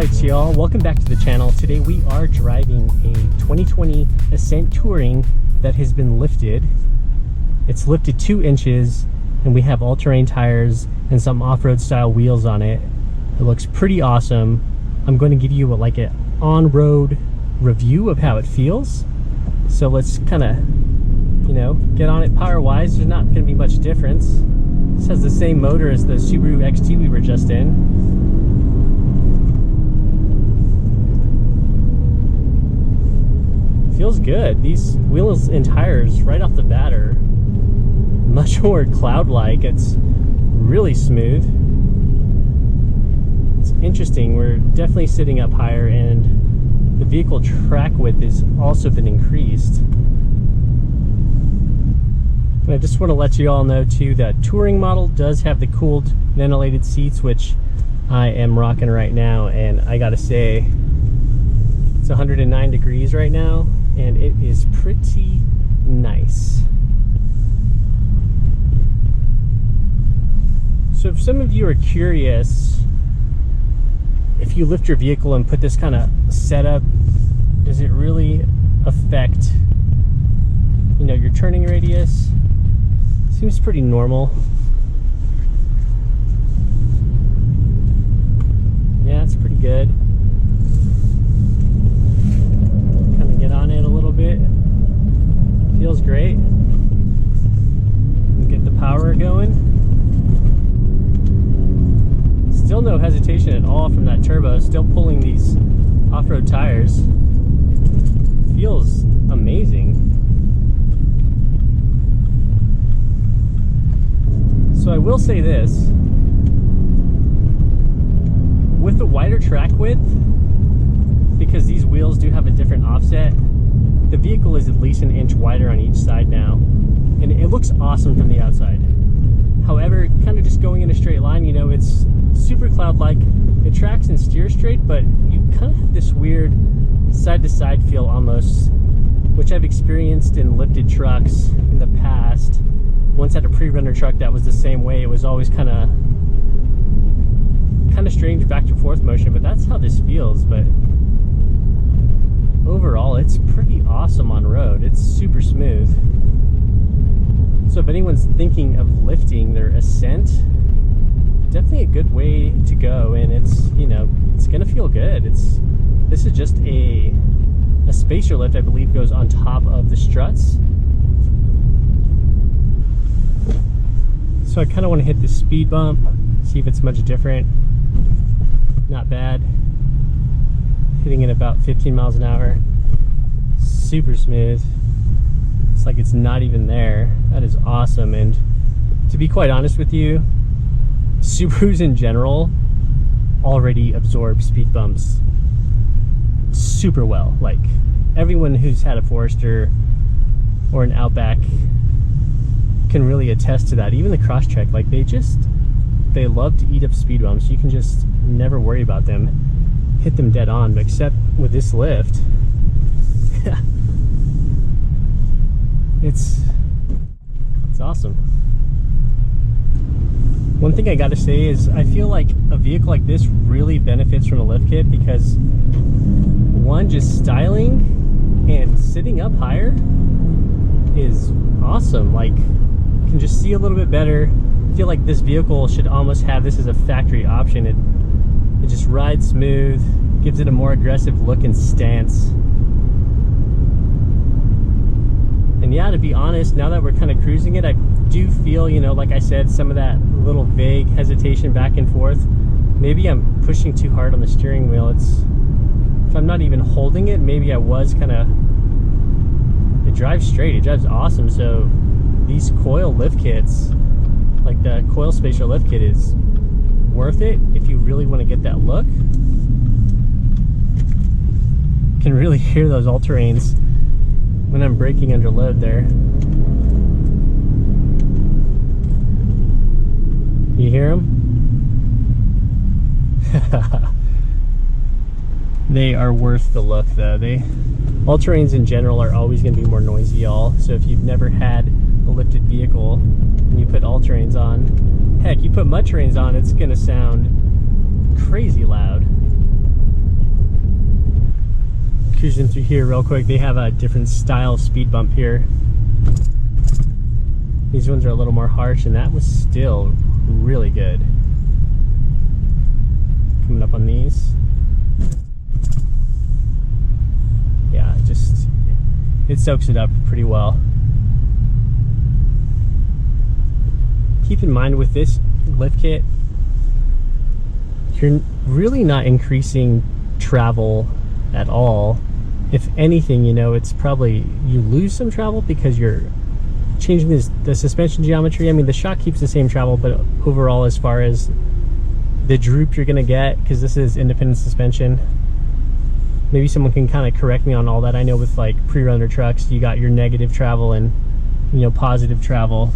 Alright y'all, welcome back to the channel. Today we are driving a 2020 Ascent Touring that has been lifted. It's lifted 2 inches and we have all-terrain tires and some off-road style wheels on it. It looks pretty awesome. I'm going to give you like an on-road review of how it feels. So let's kind of, you know, get on it power-wise. There's not going to be much difference. This has the same motor as the Subaru XT we were just in. Feels good. These wheels and tires right off the bat are much more cloud-like. It's really smooth. It's interesting. We're definitely sitting up higher and the vehicle track width has also been increased. And I just want to let you all know too that touring model does have the cooled ventilated seats, which I am rocking right now, and I gotta say it's 109 degrees right now and it is pretty nice. So if some of you are curious, if you lift your vehicle and put this kind of setup, does it really affect, you know, your turning radius? Seems pretty normal. Yeah, it's pretty good. Kind of get on it a little bit. Feels great. Get the power going. Still no hesitation at all from that turbo. Still pulling these off-road tires. Feels amazing. So I will say this, with the wider track width, because these wheels do have a different offset, the vehicle is at least an inch wider on each side now, and it looks awesome from the outside. However, kind of just going in a straight line, you know, it's super cloud-like. It tracks and steers straight, but you kind of have this weird side-to-side feel almost, which I've experienced in lifted trucks in the past. Once had a pre-runner truck that was the same way. It was always kind of strange back and forth motion, but that's how this feels. But overall, it's pretty awesome on road. It's super smooth. So if anyone's thinking of lifting their Ascent, definitely a good way to go, and it's, you know, it's gonna feel good. This is just a spacer lift, I believe, goes on top of the struts. So I kind of want to hit the speed bump, see if it's much different. Not bad. Hitting it about 15 miles an hour. Super smooth. It's like it's not even there. That is awesome. And to be quite honest with you, Subarus in general already absorb speed bumps super well. Like everyone who's had a Forester or an Outback can really attest to that. Even the Crosstrek, like they love to eat up speed bumps. You can just never worry about them, hit them dead on. But except with this lift, it's awesome. One thing I gotta say is I feel like a vehicle like this really benefits from a lift kit, because one, just styling and sitting up higher is awesome. Like, can just see a little bit better. I feel like this vehicle should almost have this as a factory option. It just rides smooth, gives it a more aggressive look and stance. And yeah, to be honest, now that we're kind of cruising it, I do feel, you know, like I said, some of that little vague hesitation back and forth. Maybe I'm pushing too hard on the steering wheel. If I'm not even holding it, maybe I was kind of, it drives straight, it drives awesome. So these coil lift kits, like the coil spacer lift kit, is worth it if you really want to get that look. You can really hear those all-terrains when I'm braking under load there. You hear them? They are worth the look though. All-terrains in general are always going to be more noisy, y'all. So if you've never had a lifted vehicle and you put all-terrains on, heck, you put mud terrains on, it's going to sound crazy loud. Cruising through here real quick. They have a different style speed bump here. These ones are a little more harsh, and that was still really good. Coming up on these. Yeah, it soaks it up pretty well. Keep in mind with this lift kit, you're really not increasing travel at all. If anything, you know, it's probably you lose some travel because you're changing the suspension geometry. I mean, the shock keeps the same travel, but overall, as far as the droop you're gonna get, because this is independent suspension, maybe someone can kind of correct me on all that. I know with like pre-runner trucks, you got your negative travel and, you know, positive travel.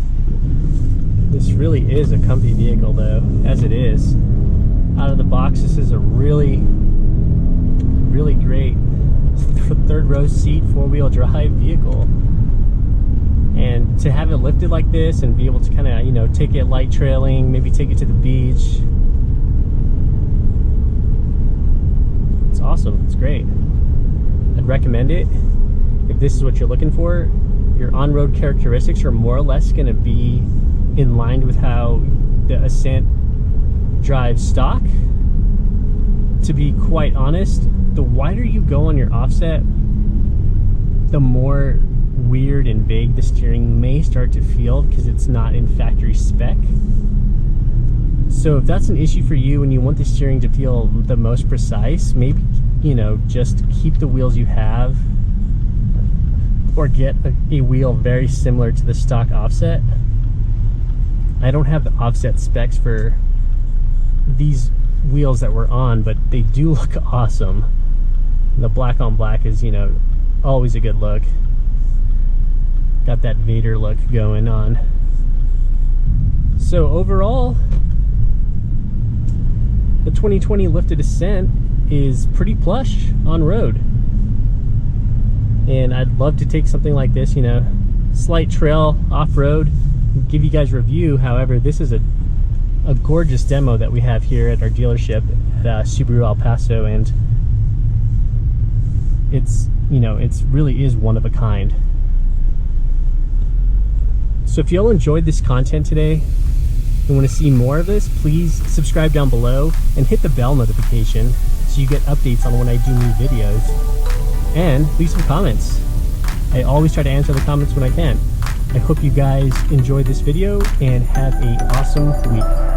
This really is a comfy vehicle though, as it is. Out of the box, this is a really great third row seat, four-wheel drive vehicle. And to have it lifted like this and be able to kind of, you know, take it light trailing, maybe take it to the beach, it's awesome. It's great. I'd recommend it. If this is what you're looking for, your on-road characteristics are more or less going to be in line with how the Ascent drives stock. To be quite honest, the wider you go on your offset, the more weird and vague the steering may start to feel because it's not in factory spec. So if that's an issue for you and you want the steering to feel the most precise, maybe, you know, just keep the wheels you have or get a wheel very similar to the stock offset. I don't have the offset specs for these wheels that we're on, but they do look awesome. The black on black is, you know, always a good look. Got that Vader look going on. So overall, the 2020 Lifted Ascent is pretty plush on road. And I'd love to take something like this, you know, slight trail off-road, give you guys a review. However, this is a gorgeous demo that we have here at our dealership at Subaru El Paso, and it's, you know, it's really is one of a kind. So if y'all enjoyed this content today and want to see more of this, please subscribe down below and hit the bell notification so you get updates on when I do new videos, and leave some comments. I always try to answer the comments when I can. I hope you guys enjoyed this video and have an awesome week.